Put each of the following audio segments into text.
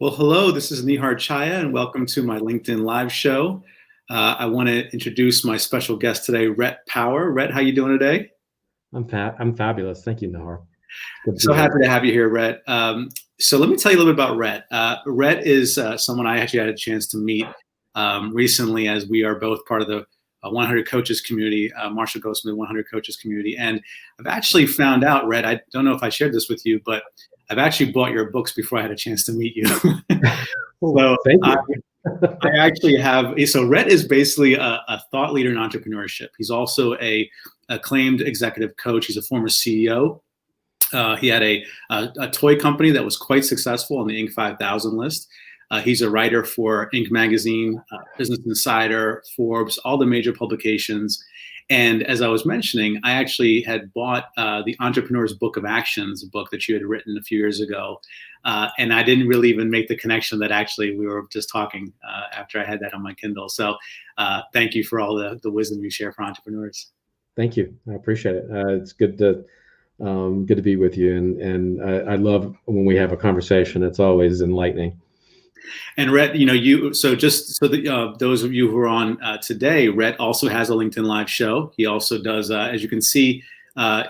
Well, hello, this is Nihar and welcome to my LinkedIn live show. I want to introduce my special guest today, Rhett Power. Rhett, how you doing today? I'm fabulous. Thank you, Nihar. Good to So be here. happy to have you here, Rhett. So let me tell you a little bit about Rhett. Rhett is someone I actually had a chance to meet recently, as we are both part of the 100 Coaches community. Marshall goes from the 100 Coaches community. And I've actually found out, Rhett, I don't know if I shared this with you, but I've actually bought your books before I had a chance to meet you. So Thank you. I actually have, so Rhett is basically a thought leader in entrepreneurship. He's also a acclaimed executive coach. He's a former CEO. He had a toy company that was quite successful on the Inc. 5000 list. He's a writer for Inc. magazine, Business Insider, Forbes, all the major publications. And as I was mentioning, I actually had bought the Entrepreneur's Book of Actions, a book that you had written a few years ago. And I didn't really even make the connection that actually we were just talking after I had that on my Kindle. So thank you for all the wisdom you share for entrepreneurs. Thank you. I appreciate it. It's good to be with you. And I love when we have a conversation. It's always enlightening. And Rhett, just so that those of you who are on today, Rhett also has a LinkedIn Live show. He also does, as you can see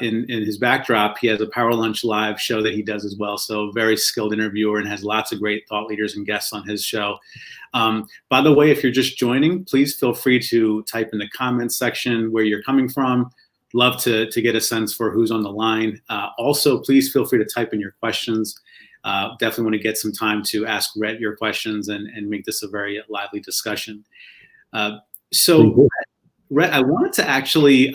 in his backdrop, he has a Power Lunch Live show that he does as well. So very skilled interviewer and has lots of great thought leaders and guests on his show. By the way, if you're just joining, please feel free to type in the comments section where you're coming from. Love to get a sense for who's on the line. Also, please feel free to type in your questions. Definitely want to get some time to ask Rhett your questions and make this a very lively discussion. So, Rhett, I wanted to actually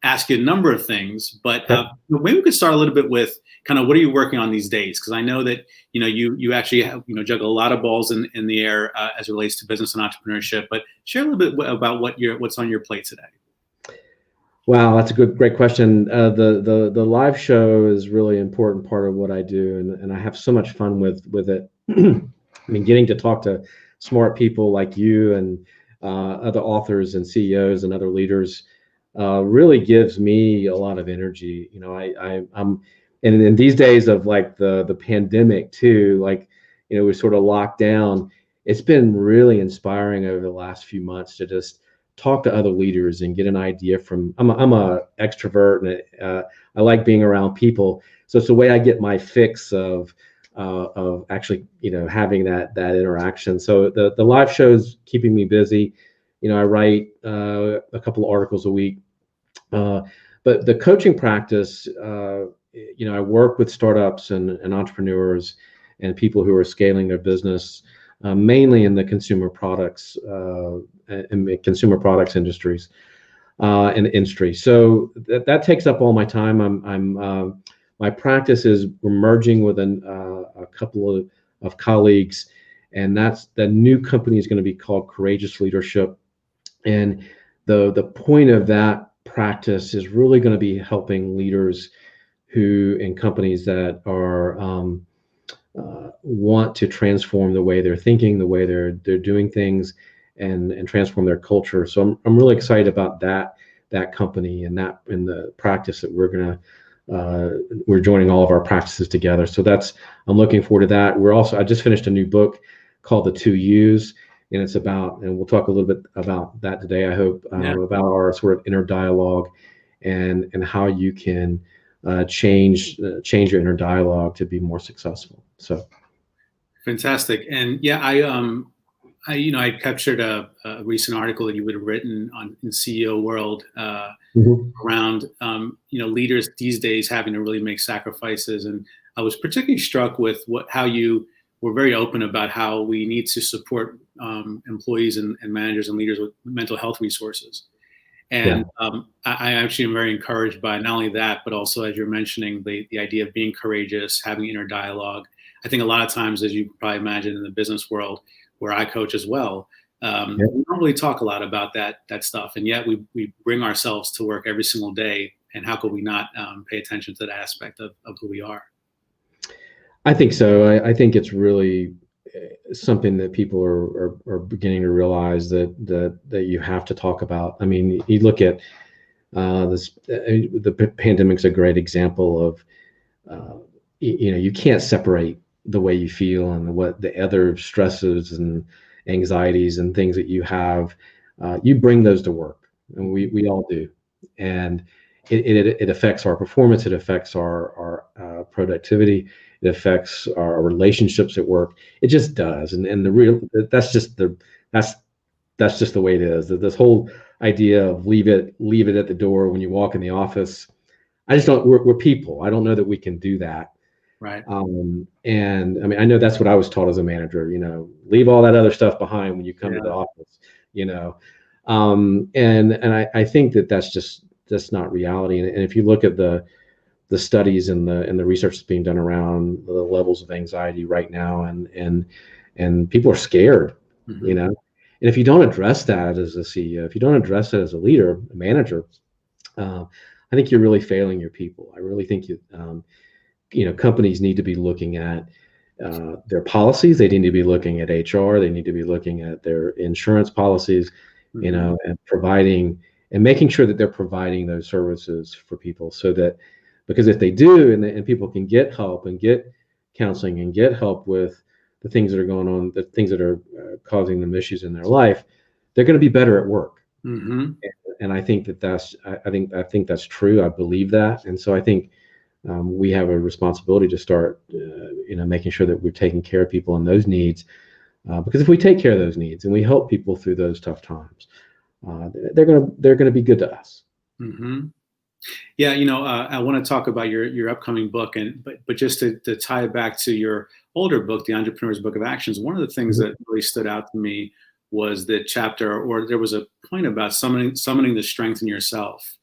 ask you a number of things, but maybe we could start a little bit with kind of what are you working on these days? Because I know that you actually have, juggle a lot of balls in the air as it relates to business and entrepreneurship. But share a little bit about what's on your plate today. Wow, that's a great question. The live show is really an important part of what I do, and I have so much fun with it. I mean, getting to talk to smart people like you and other authors and CEOs and other leaders really gives me a lot of energy. I'm and in these days of like the pandemic too, we're sort of locked down. It's been really inspiring over the last few months to just talk to other leaders and get an idea from. I'm a extrovert and I like being around people, so it's the way I get my fix of actually having that interaction. So the live show is keeping me busy. I write a couple of articles a week, but the coaching practice, I work with startups and entrepreneurs and people who are scaling their business, mainly in the consumer products and consumer products industries and industry. So that takes up all my time. My practice is we're merging with a couple of colleagues, and that's the new company is going to be called Courageous Leadership. And the point of that practice is really going to be helping leaders who in companies that are want to transform the way they're thinking, the way they're doing things, and transform their culture. So I'm really excited about that company and the practice that we're joining all of our practices together. So I'm looking forward to that. I just finished a new book called The 2 U's, and it's about, and we'll talk a little bit about that today, I hope, about our sort of inner dialogue and how you can change your inner dialogue to be more successful. So fantastic. And yeah, I captured a recent article that you would have written in CEO World around leaders these days having to really make sacrifices, and I was particularly struck with how you were very open about how we need to support employees and managers and leaders with mental health resources. And I actually am very encouraged by not only that, but also, as you're mentioning, the idea of being courageous, having inner dialogue. I think a lot of times, as you probably imagine in the business world, where I coach as well, we don't really talk a lot about that stuff. And yet we bring ourselves to work every single day. And how could we not pay attention to that aspect of who we are? I think so. I think it's really something that people are beginning to realize that you have to talk about. I mean, you look at the pandemic's a great example of, you can't separate the way you feel and what the other stresses and anxieties and things that you have, you bring those to work, and we all do, and it affects our performance. It affects our productivity. It affects our relationships at work. It just does, and the real that's that's just the way it is. This whole idea of leave it at the door when you walk in the office. I just don't. We're people. I don't know that we can do that. Right. And I mean, I know that's what I was taught as a manager. Leave all that other stuff behind when you come to the office. And I think that's not reality. And if you look at the studies and the research that's being done around the levels of anxiety right now, and people are scared. Mm-hmm. And if you don't address that as a CEO, if you don't address it as a leader, a manager, I think you're really failing your people. I really think companies need to be looking at their policies. They need to be looking at HR. They need to be looking at their insurance policies, Mm-hmm. and providing and making sure that they're providing those services for people, so that, because if they do, and people can get help and get counseling and get help with the things that are going on, the things that are causing them issues in their life, they're going to be better at work. Mm-hmm. And I think I think that's true. I believe that, and so I think we have a responsibility to start, making sure that we're taking care of people and those needs, because if we take care of those needs and we help people through those tough times, they're gonna be good to us. Mm-hmm. Yeah, I want to talk about your upcoming book, but just to tie it back to your older book, The Entrepreneur's Book of Actions. One of the things that really stood out to me was the chapter, or there was a point about summoning the strength in yourself.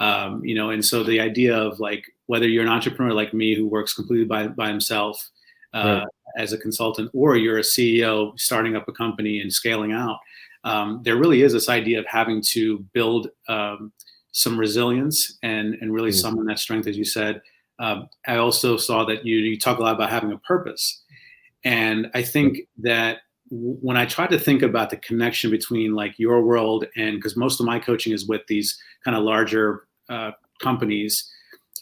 And so the idea of, like, whether you're an entrepreneur like me who works completely by himself Right. as a consultant, or you're a CEO starting up a company and scaling out, there really is this idea of having to build some resilience and really summon that strength, as you said. I also saw that you talk a lot about having a purpose, and I think that when I try to think about the connection between, like, your world, and because most of my coaching is with these kind of larger companies,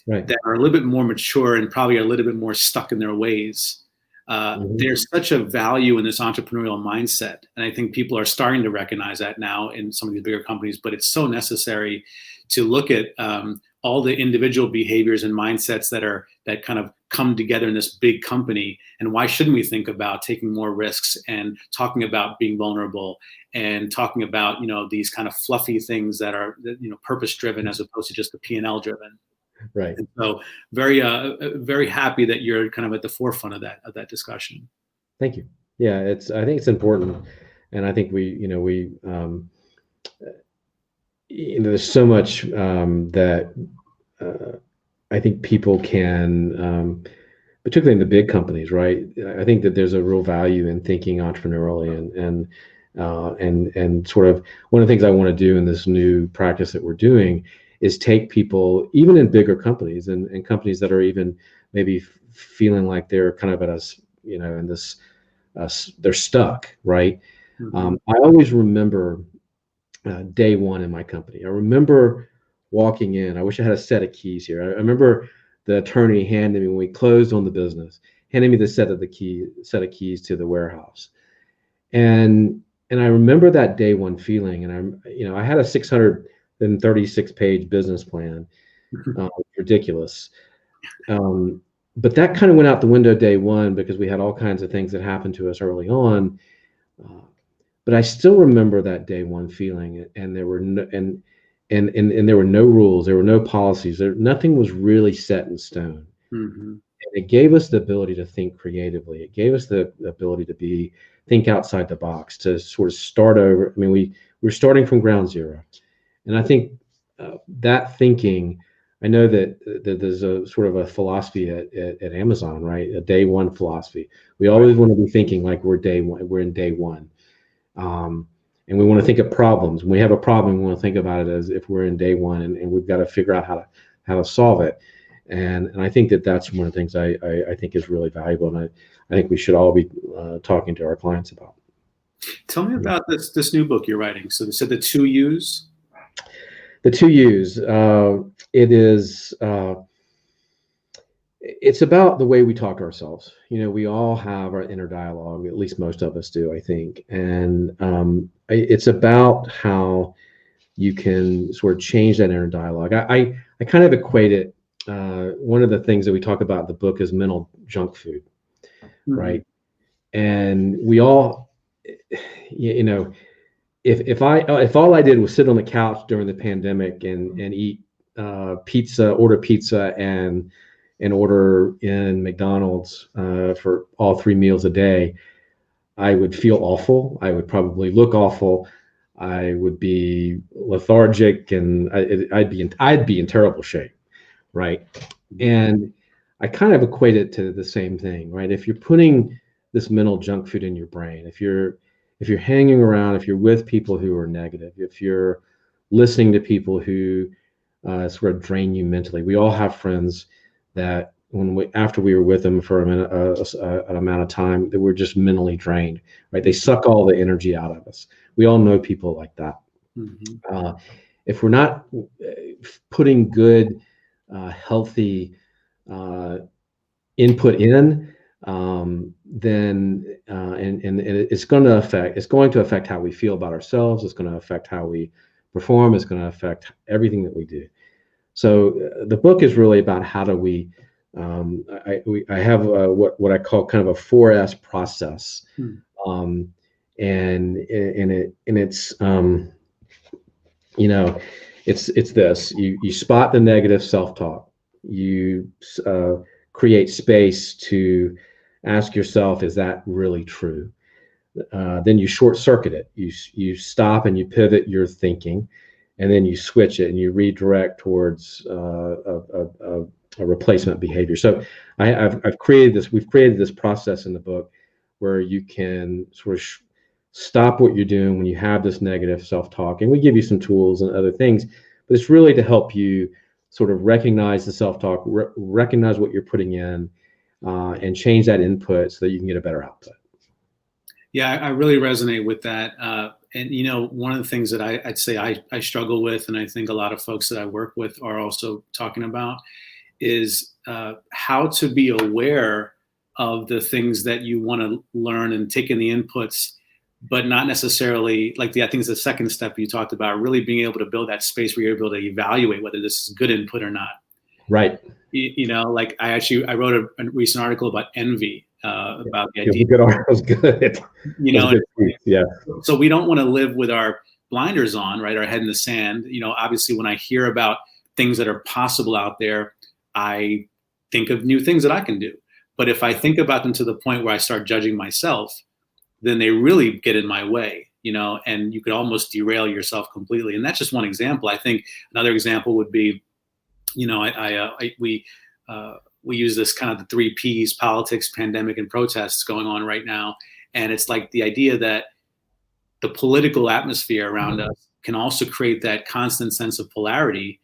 Right. that are a little bit more mature and probably are a little bit more stuck in their ways. There's such a value in this entrepreneurial mindset, and I think people are starting to recognize that now in some of these bigger companies. But it's so necessary to look at all the individual behaviors and mindsets that kind of come together in this big company. And why shouldn't we think about taking more risks and talking about being vulnerable and talking about these kind of fluffy things that are purpose driven, as opposed to just the P&L driven. Right. And so very happy that you're kind of at the forefront of that discussion. Thank you. Yeah, I think it's important, and I think there's so much that I think people can, particularly in the big companies, right? I think that there's a real value in thinking entrepreneurially, and sort of one of the things I want to do in this new practice that we're doing is take people, even in bigger companies and companies that are even maybe feeling like they're kind of at us, in this, they're stuck, right? Mm-hmm. I always remember day one in my company. I remember walking in. I wish I had a set of keys here. I remember the attorney handing me, when we closed on the business, handing me the set of keys to the warehouse. And I remember that day one feeling, and I had a 636-page business plan, ridiculous. But that kind of went out the window day one, because we had all kinds of things that happened to us early on. But I still remember that day one feeling, and there were no, and there were no rules, there were no policies, nothing was really set in stone. Mm-hmm. And it gave us the ability to think creatively. It gave us the ability to think outside the box, to sort of start over. I mean, we're starting from ground zero. And I think that thinking, I know that there's a sort of a philosophy at Amazon, right? A day one philosophy. We always want to be thinking like we're in day one. And we want to think of problems. When we have a problem, we want to think about it as if we're in day one, and we've got to figure out how to solve it. And I think that's one of the things I think is really valuable, and I think we should all be talking to our clients about. Tell me about this new book you're writing. So they said the 2 U's. The 2 U's. It is. it's about the way we talk to ourselves. We all have our inner dialogue, at least most of us do, I think. And it's about how you can sort of change that inner dialogue. I kind of equate it. One of the things that we talk about in the book is mental junk food, right? And we all, if all I did was sit on the couch during the pandemic and eat order pizza and order in McDonald's for all 3 meals a day, I would feel awful. I would probably look awful. I would be lethargic, and I'd be in terrible shape, right? And I kind of equate it to the same thing, right? If you're putting this mental junk food in your brain, if you're hanging around, if you're with people who are negative, if you're listening to people who sort of drain you mentally, we all have friends that after we were with them for an amount of time, that we're just mentally drained, right? They suck all the energy out of us. We all know people like that. If we're not putting good, healthy input in, then and it's going to affect how we feel about ourselves. It's going to affect how we perform. It's going to affect everything that we do. So the book is really about how do we. I have what I call kind of a 4S process, and it's it's this: you spot the negative self-talk, you create space to ask yourself, is that really true? Then you short circuit it. You stop and you pivot your thinking, and then you switch it and you redirect towards a replacement behavior. So I've created this. We've created this process in the book where you can sort of stop what you're doing when you have this negative self-talk, and we give you some tools and other things, but it's really to help you sort of recognize the self-talk, recognize what you're putting in, and change that input so that you can get a better output. Yeah, I really resonate with that. And one of the things that I'd say I struggle with, and I think a lot of folks that I work with are also talking about, is how to be aware of the things that you want to learn and take in the inputs, but not necessarily I think it's the second step you talked about, really being able to build that space where you're able to evaluate whether this is good input or not. Right. I wrote a recent article about envy, about the idea. That was good. Yeah. So we don't want to live with our blinders on, right? Our head in the sand. Obviously when I hear about things that are possible out there, I think of new things that I can do. But if I think about them to the point where I start judging myself, then they really get in my way, and you could almost derail yourself completely. And that's just one example. I think another example would be, we use this kind of the 3 Ps: politics, pandemic, and protests going on right now. And it's like the idea that the political atmosphere around us can also create that constant sense of polarity,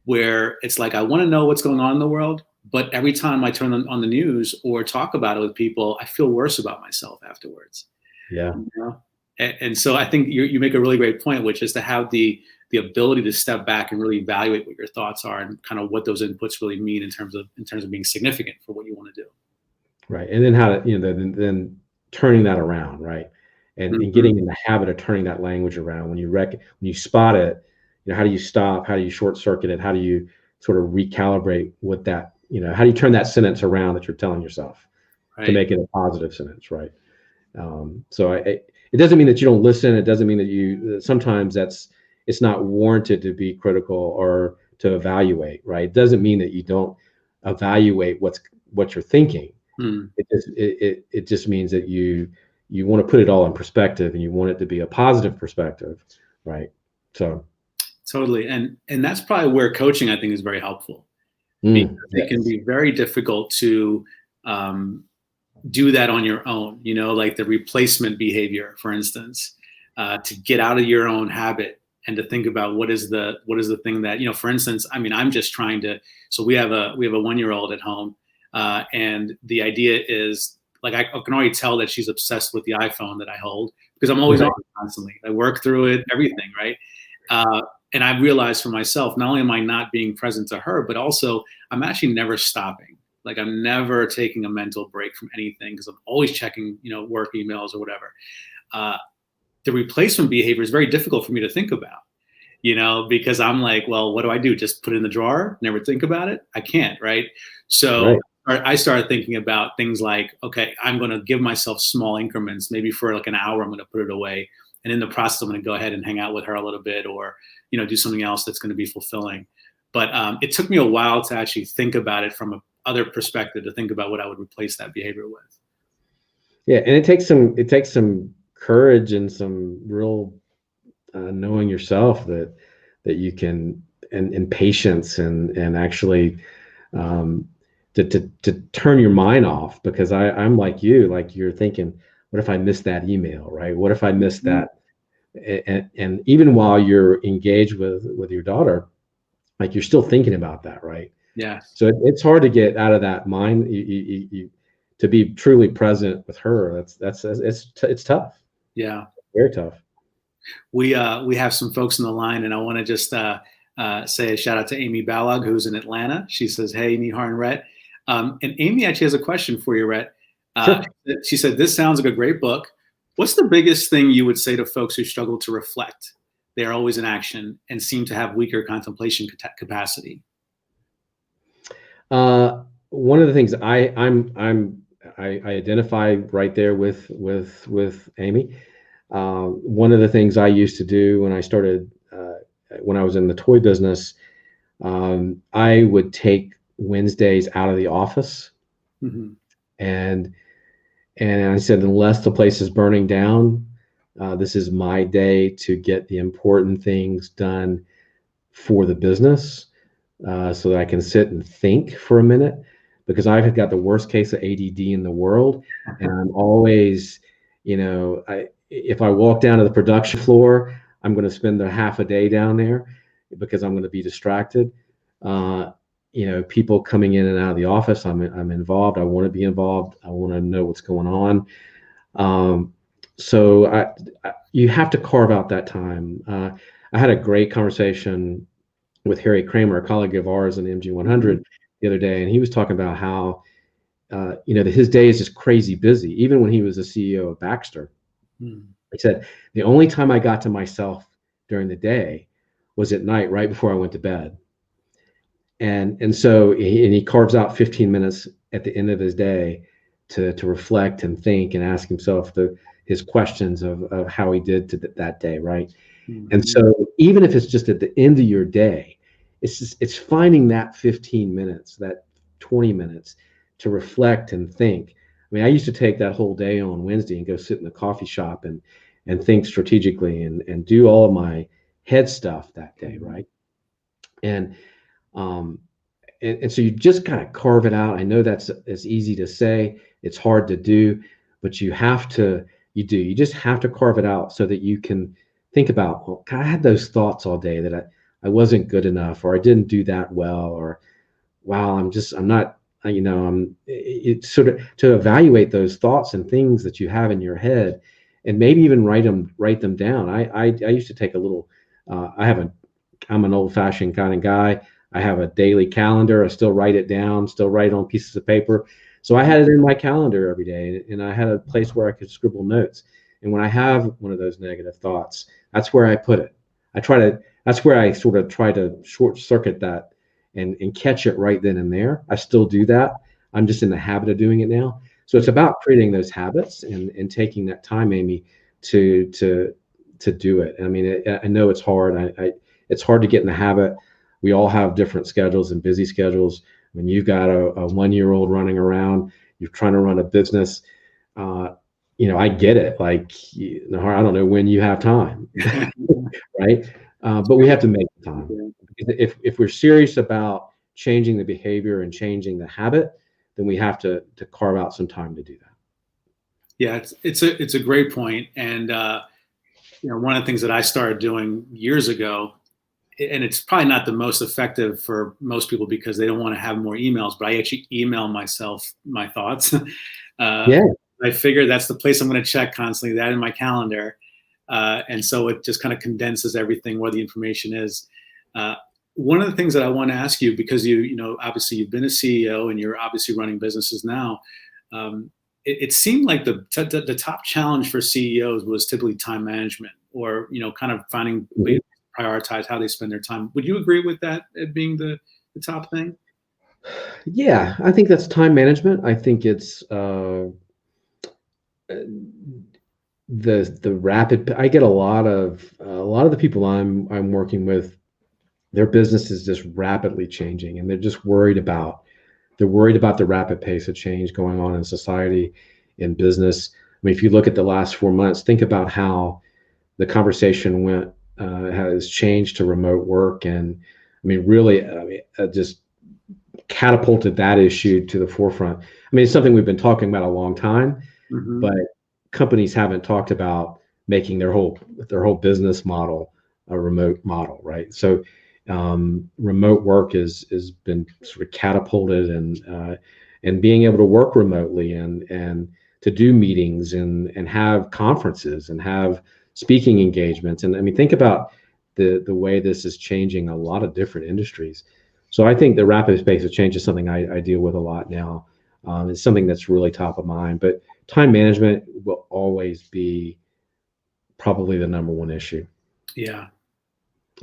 where it's like, I want to know what's going on in the world, but every time I turn on the news or talk about it with people, I feel worse about myself afterwards. Yeah. And so I think you make a really great point, which is to have the ability to step back and really evaluate what your thoughts are and kind of what those inputs really mean in terms of being significant for what you want to do. Right. And then how to, then turning that around, right? And getting in the habit of turning that language around when you spot it, how do you stop? How do you short circuit it? How do you sort of recalibrate what that, how do you turn that sentence around that you're telling yourself to make it a positive sentence, right? So it doesn't mean that you don't listen. It doesn't mean that sometimes it's not warranted to be critical or to evaluate, right? It doesn't mean that you don't evaluate what you're thinking. It just means that you want to put it all in perspective, and you want it to be a positive perspective, right? So totally. And that's probably where coaching, I think, is very helpful, because it can be very difficult to do that on your own, like the replacement behavior, for instance, to get out of your own habit and to think about what is the thing that, for instance, I'm just trying to, so we have a 1-year-old at home, and the idea is, like, I can already tell that she's obsessed with the iPhone that I hold, because I'm always on it constantly. I work through it, everything, right? And I realized for myself, not only am I not being present to her, but also I'm actually never stopping. Like I'm never taking a mental break from anything because I'm always checking, work emails or whatever. The replacement behavior is very difficult for me to think about, because I'm like, well, what do I do? Just put it in the drawer, never think about it? I can't, right? So Right. I started thinking about things like, okay, I'm going to give myself small increments. Maybe for like an hour, I'm going to put it away. And in the process, I'm going to go ahead and hang out with her a little bit or, do something else that's going to be fulfilling. But it took me a while to actually think about it from a other perspective, to think about what I would replace that behavior with. Yeah. And it takes some courage and some real knowing yourself that you can, and patience and actually to turn your mind off, because I'm like you're thinking, what if I miss that email, right? What if I miss that? And even while you're engaged with your daughter, like you're still thinking about that, right? Yeah. So it's hard to get out of that mind. You to be truly present with her. It's tough. Yeah. Very tough. We have some folks on the line, and I want to just say a shout out to Amy Balog, who's in Atlanta. She says, "Hey, Nihar and Rhett." And Amy actually has a question for you, Rhett. Sure. She said, "This sounds like a great book. What's the biggest thing you would say to folks who struggle to reflect? They are always in action and seem to have weaker contemplation capacity." One of the things I identify right there with Amy. One of the things I used to do when I started, when I was in the toy business, I would take Wednesdays out of the office, Mm-hmm. and I said, unless the place is burning down, this is my day to get the important things done for the business, so that I can sit and think for a minute, because I've got the worst case of ADD in the world, and I'm always, if I walk down to the production floor, I'm going to spend a half a day down there because I'm going to be distracted. People coming in and out of the office, I'm involved. I want to be involved. I want to know what's going on. So you have to carve out that time. I had a great conversation with Harry Kramer, a colleague of ours in MG100, the other day, and he was talking about how his day is just crazy busy. Even when he was the CEO of Baxter, he said the only time I got to myself during the day was at night, right before I went to bed. And so he carves out 15 minutes at the end of his day to reflect and think and ask himself his questions of how he did that day, right? Mm-hmm. And so even if it's just at the end of your day, it's finding that 15 minutes, that 20 minutes to reflect and think. I mean, I used to take that whole day on Wednesday and go sit in the coffee shop and think strategically and do all of my head stuff that day, right? And so you just kind of carve it out. I know it's easy to say, it's hard to do, but you just have to carve it out so that you can think about, well, I had those thoughts all day that I wasn't good enough, or I didn't do that well, or wow, I'm not, it's sort of to evaluate those thoughts and things that you have in your head, and maybe even write them down. I used to take a little, I'm an old fashioned kind of guy. I have a daily calendar. I still write it down, still write it on pieces of paper. So I had it in my calendar every day, and I had a place where I could scribble notes. And when I have one of those negative thoughts, that's where I put it. That's where I sort of try to short circuit that and catch it right then and there. I still do that. I'm just in the habit of doing it now. So it's about creating those habits and taking that time, Amy, to do it. I mean, I know it's hard. It's hard to get in the habit. We all have different schedules and busy schedules. When you've got a 1-year-old running around, you're trying to run a business, I get it. Like, I don't know when you have time, right? But we have to make the time. If we're serious about changing the behavior and changing the habit, then we have to carve out some time to do that. Yeah, it's a great point. And one of the things that I started doing years ago, and it's probably not the most effective for most people because they don't want to have more emails, but I actually email myself my thoughts. I figure that's the place I'm going to check constantly, that in my calendar. And so it just kind of condenses everything where the information is. one of the things that I want to ask you, because obviously you've been a CEO and you're obviously running businesses now. It seemed like the top challenge for CEOs was typically time management, or kind of finding ways to prioritize how they spend their time. Would you agree with that being the top thing? Yeah, I think that's time management. I think it's the rapid. I get a lot of the people I'm working with, their business is just rapidly changing, and they're just worried about the rapid pace of change going on in society, in business. I mean, if you look at the last 4 months, think about how the conversation has changed to remote work, and I mean, really, just catapulted that issue to the forefront. I mean, it's something we've been talking about a long time, but companies haven't talked about making their whole business model a remote model, right? So remote work has been sort of catapulted, and being able to work remotely and to do meetings and have conferences and have speaking engagements. And I mean, think about the way this is changing a lot of different industries. So I think the rapid pace of change is something I deal with a lot now. It's something that's really top of mind, but time management will always be probably the number one issue. Yeah.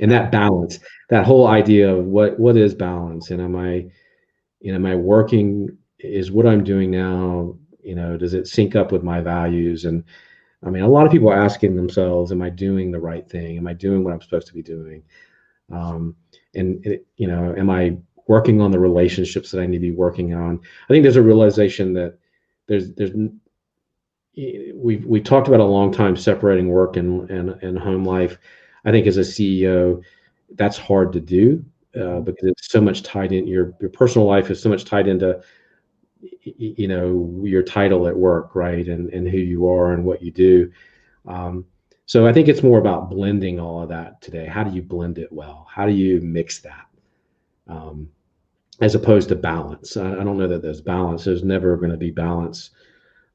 And that balance, that whole idea of what is balance, and am I working, is what I'm doing now, does it sync up with my values? And I mean, a lot of people are asking themselves, am I doing the right thing? Am I doing what I'm supposed to be doing? Am I working on the relationships that I need to be working on? I think there's a realization that we talked about a long time separating work and home life. I think as a CEO, that's hard to do because it's so much tied in. Your personal life is so much tied into your title at work, right, and who you are and what you do. So I think it's more about blending all of that today. How do you blend it well? How do you mix that? As opposed to balance. I don't know that there's balance. There's never going to be balance.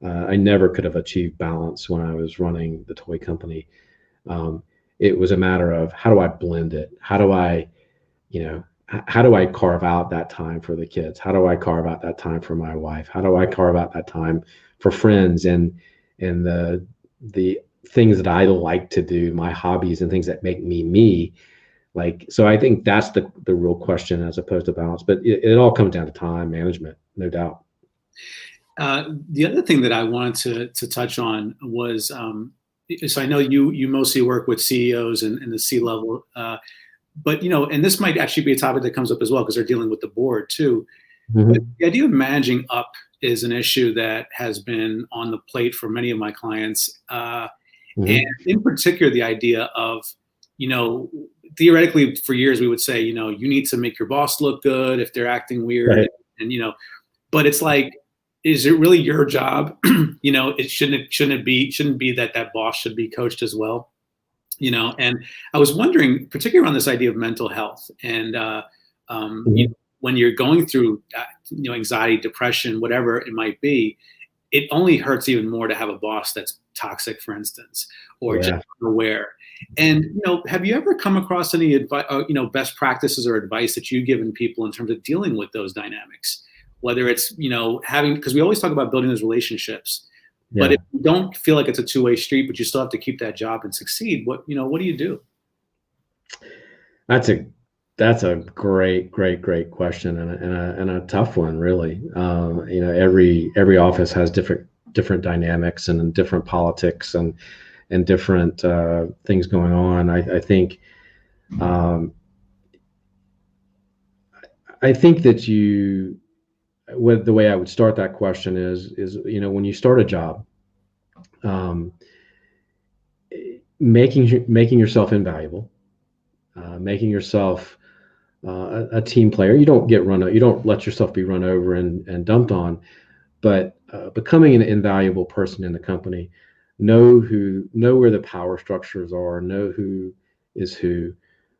I never could have achieved balance when I was running the toy company. It was a matter of, how do I blend it? How do I carve out that time for the kids? How do I carve out that time for my wife? How do I carve out that time for friends and the things that I like to do, my hobbies and things that make me me? So I think that's the real question as opposed to balance. But it all comes down to time management, no doubt. The other thing that I wanted to touch on was, so I know you mostly work with CEOs and the C-level, but and this might actually be a topic that comes up as well because they're dealing with the board too. Mm-hmm. But the idea of managing up is an issue that has been on the plate for many of my clients, and in particular, the idea of theoretically for years we would say you need to make your boss look good if they're acting weird, right. and but it's like, is it really your job? It shouldn't be that boss should be coached as well. And I was wondering, particularly around this idea of mental health and when you're going through anxiety, depression, whatever it might be, it only hurts even more to have a boss that's toxic, for instance, or just unaware. And have you ever come across any advice, best practices or advice that you've given people in terms of dealing with those dynamics? Whether it's because we always talk about building those relationships, but if you don't feel like it's a two-way street, but you still have to keep that job and succeed, what do you do? That's a great question and a tough one, really. Every office has different dynamics and different politics and different things going on. I think that the way I would start that question is when you start a job, making yourself invaluable, making yourself a team player. You don't let yourself be run over and dumped on, but becoming an invaluable person in the company. Know where the power structures are. Know who is who.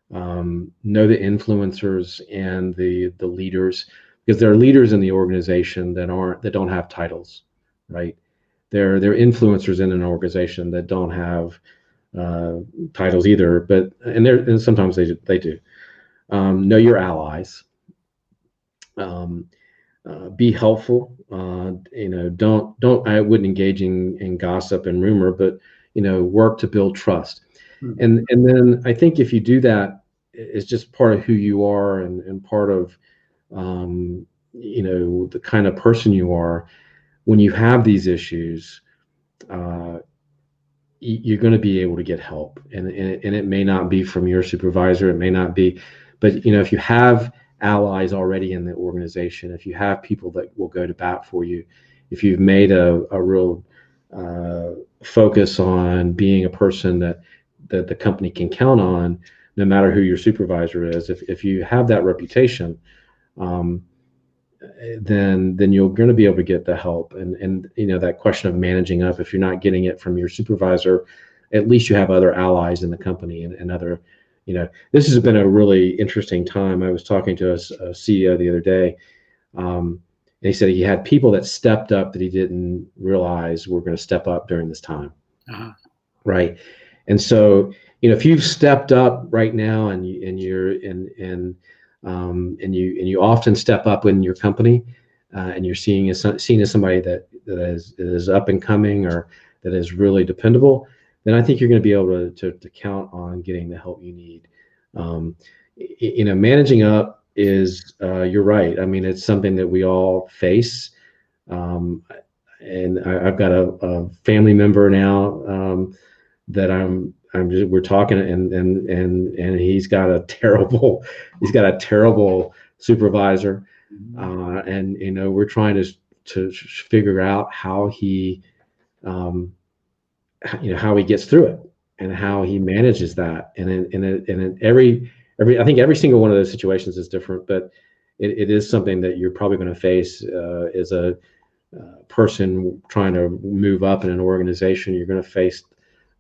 Know the influencers and the leaders, because there are leaders in the organization that don't have titles, right? They're influencers in an organization that don't have titles either, and sometimes they do. Know your allies. Be helpful. Don't. I wouldn't engage in gossip and rumor, but work to build trust. Mhm. And then I think if you do that, it's just part of who you are and part of the kind of person you are. When you have these issues, uh, you're going to be able to get help, and it may not be from your supervisor, it may not be, but if you have allies already in the organization, if you have people that will go to bat for you, if you've made a real uh, focus on being a person that the company can count on, no matter who your supervisor is, if you have that reputation, um, then you're going to be able to get the help. And that question of managing up, if you're not getting it from your supervisor, at least you have other allies in the company and other. This has been a really interesting time. I was talking to a CEO the other day, and he said he had people that stepped up that he didn't realize were going to step up during this time. Uh-huh. Right. And so, if you've stepped up right now and you often step up in your company, and you're seen as somebody that is up and coming, or that is really dependable, then I think you're going to be able to count on getting the help you need. Managing up is, you're right. I mean, it's something that we all face. And I've got a family member now, that we're talking, and he's got a terrible supervisor, and we're trying to figure out how he how he gets through it and how he manages that, and every I think every single one of those situations is different, but it is something that you're probably going to face as a person trying to move up in an organization. You're going to face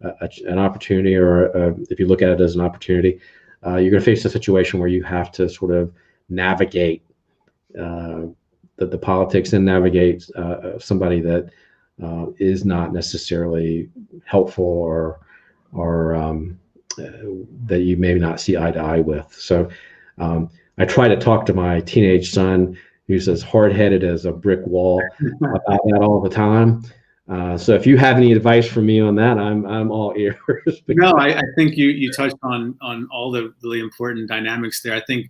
an opportunity, or if you look at it as an opportunity, you're going to face a situation where you have to sort of navigate the politics and navigate somebody that is not necessarily helpful, or that you maybe not see eye to eye with. So I try to talk to my teenage son, who's as hard-headed as a brick wall, about that all the time. So if you have any advice for me on that, I'm all ears. No, I think you touched on all the really important dynamics there. I think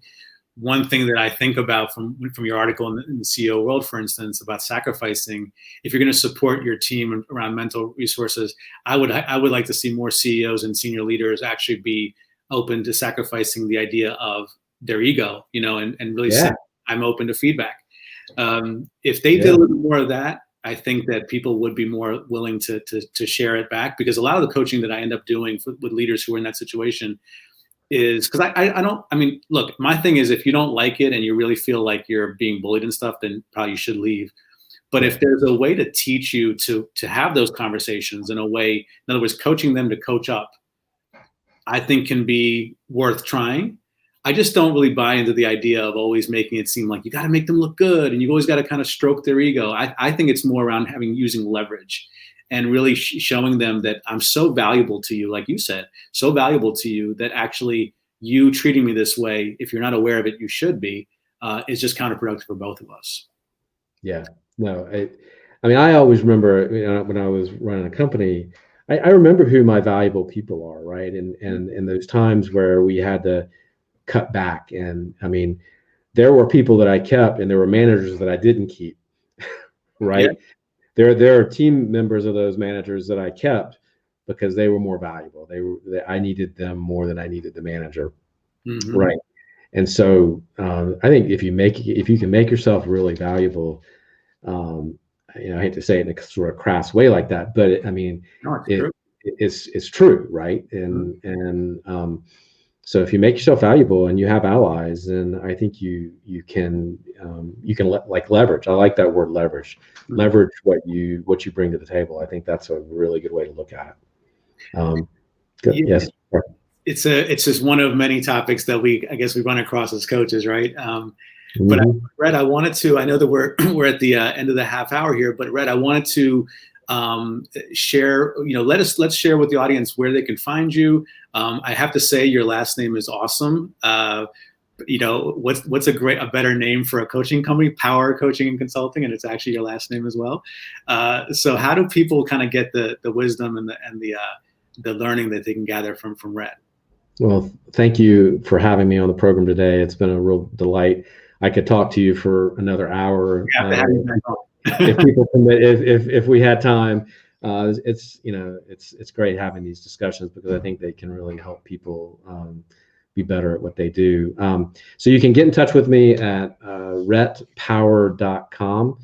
one thing that I think about from your article in the CEO world, for instance, about sacrificing, if you're going to support your team around mental resources, I would like to see more CEOs and senior leaders actually be open to sacrificing the idea of their ego, and really say, I'm open to feedback. If they did a little bit more of that, I think that people would be more willing to share it back, because a lot of the coaching that I end up doing with leaders who are in that situation is because I mean, look, my thing is, if you don't like it and you really feel like you're being bullied and stuff, then probably you should leave. But if there's a way to teach you to have those conversations in a way, in other words, coaching them to coach up, I think can be worth trying. I just don't really buy into the idea of always making it seem like you got to make them look good and you always got to kind of stroke their ego. I think it's more around using leverage and really showing them that I'm so valuable to you, like you said, so valuable to you that actually you treating me this way, if you're not aware of it, you should be, is just counterproductive for both of us. Yeah, no, I mean, I always remember, when I was running a company, I remember who my valuable people are, right? And those times where we had to cut back, and I mean, there were people that I kept, and there were managers that I didn't keep, right? Yeah. There are team members of those managers that I kept because they were more valuable. I needed them more than I needed the manager, right? And so I think if you can make yourself really valuable, I hate to say it in a sort of crass way like that, but I mean, it's true, right? And so if you make yourself valuable and you have allies, then I think you can leverage. I like that word, leverage. Leverage what you bring to the table. I think that's a really good way to look at it. Yes. It's just one of many topics that I guess we run across as coaches, right? But Rhett, I wanted to. I know that we're at the end of the half hour here, but Rhett, I wanted to share. Let's share with the audience where they can find you. I have to say, your last name is awesome. what's a better name for a coaching company? Power Coaching and Consulting, and it's actually your last name as well. So how do people kind of get the wisdom and the learning that they can gather from Rhett? Well, thank you for having me on the program today. It's been a real delight. I could talk to you for another hour. If people permit, if we had time. It's great having these discussions because I think they can really help people be better at what they do. So you can get in touch with me at rhettpower.com,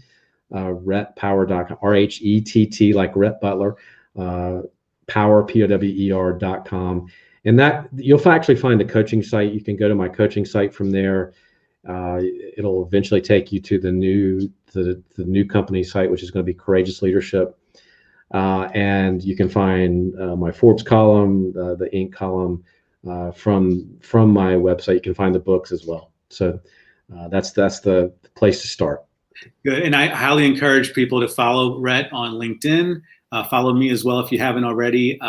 rhettpower.com, RHETT, like Rhett Butler, power, POWER.com. And that you'll actually find a coaching site. You can go to my coaching site from there. It'll eventually take you to the new company site, which is going to be Courageous Leadership. And you can find my Forbes column, the Inc. column from my website. You can find the books as well. So that's the place to start. Good. And I highly encourage people to follow Rhett on LinkedIn. Follow me as well if you haven't already.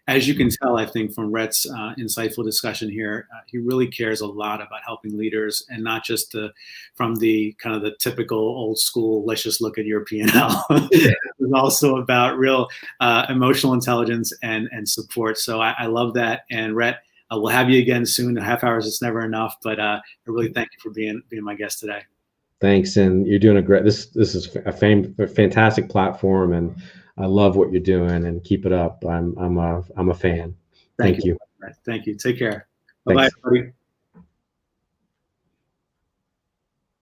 As you can tell, I think from Rhett's insightful discussion here, he really cares a lot about helping leaders, and not just from the kind of the typical old school, let's just look at your P&L. It's also about real emotional intelligence and support. So I love that. And Rhett, we'll have you again soon. A half hours is never enough, but I really thank you for being my guest today. Thanks, and you're doing a great. This is a fantastic platform, and I love what you're doing, and keep it up. I'm a fan. Thank you. Thank you. Take care. Bye-bye, everybody.